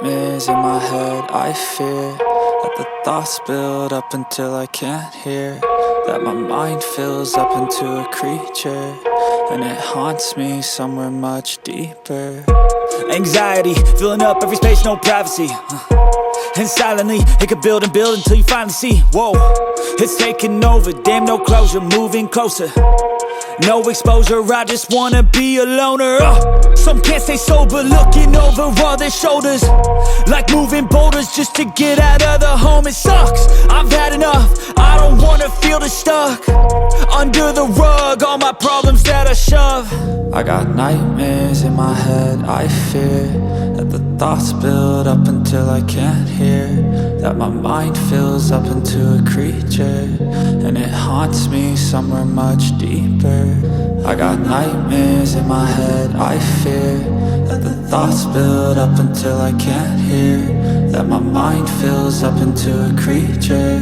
nightmares in my head. I fear that the thoughts build up until I can't hear, that my mind fills up into a creature, and it haunts me somewhere much deeper. Anxiety, filling up every space, no privacy. And silently, it could build and build until you finally see, whoa, it's taking over, damn no closure, moving closer. No exposure, I just wanna be a loner. Some can't stay sober, looking over all their shoulders, like moving boulders just to get out of the home. It sucks, I've had enough, I don't wanna feel the stuck under the rug, all my problems that I shove. I got nightmares in my head. I fear that the thoughts build up until I can't hear, that my mind fills up into a creature, and it haunts me somewhere much deeper. I got nightmares in my head. I fear that the thoughts build up until I can't hear, that my mind fills up into a creature,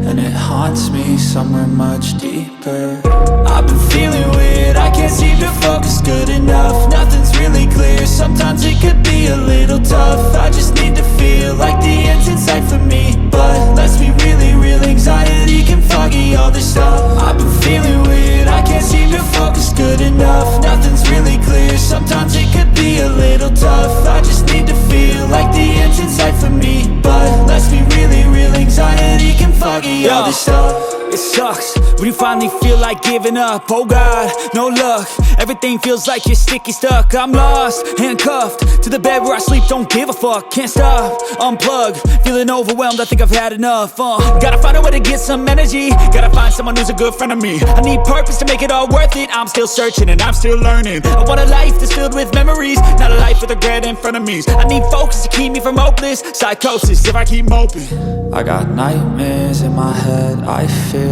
and it haunts me somewhere much deeper. I've been feeling weird, I can't seem to focus good enough. Nothing's really clear, sometimes it could be a little tough. I just need to feel like the end's in sight for me, but let's be really real, anxiety can foggy all this stuff. I've been feeling weird, I can't seem to focus good enough. Nothing's really clear, sometimes it could be a little tough. I just need to feel like the end's in sight for me, but let's be really real, anxiety can foggy all this stuff. It sucks when you finally feel like giving up. Oh God, no luck, everything feels like you're sticky stuck. I'm lost, handcuffed to the bed where I sleep, don't give a fuck. Can't stop, unplug, feeling overwhelmed, I think I've had enough. Gotta find a way to get some energy, gotta find someone who's a good friend of me. I need purpose to make it all worth it, I'm still searching and I'm still learning. I want a life that's filled with memories, not a life with regret and frenemies. I need focus to keep me from hopeless psychosis if I keep moping. I got nightmares in my head. I fear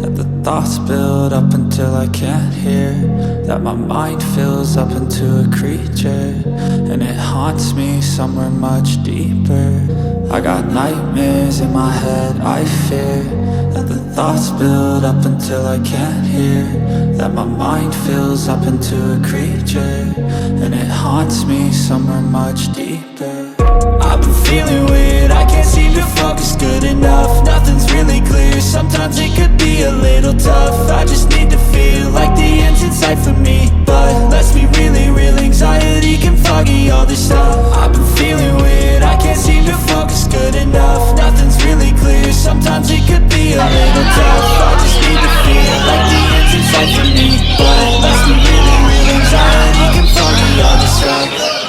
that the thoughts build up until I can't hear, that my mind fills up into a creature, and it haunts me somewhere much deeper. I got nightmares in my head. I fear that the thoughts build up until I can't hear, that my mind fills up into a creature, and it haunts me somewhere much deeper. I've been feeling weird, I can't seem to focus good enough. Nothing's really clear, sometimes it could be a little tough. I just need to feel like the end's in sight for me, but let's be really real, anxiety can foggy all this stuff. I've been feeling weird, I can't seem to focus good enough. Nothing's really clear, sometimes it could be a little tough. I just need to feel like the end's in sight for me, but let's be really real, anxiety can foggy all this stuff.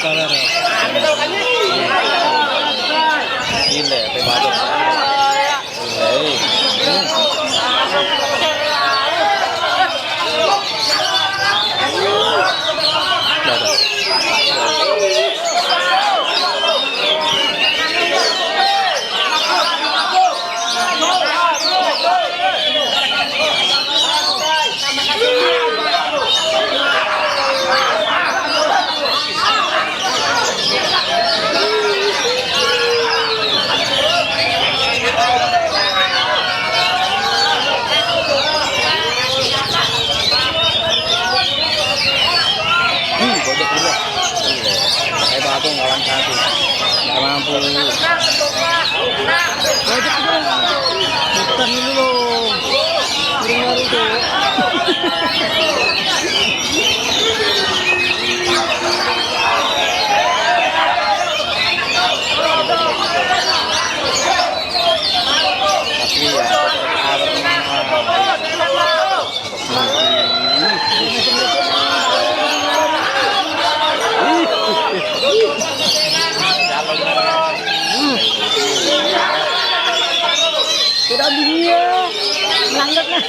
Gila, pemadam. Aku ngelawan satu, nggak mampu. Bukan ini loh, burung itu. Tapi ya, tidak dia langgutnya.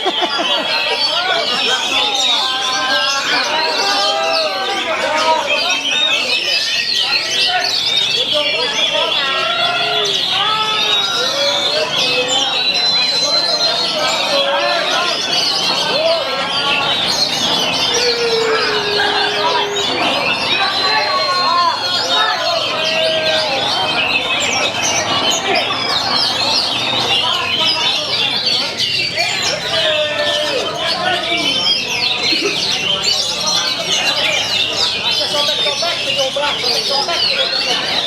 Sobek.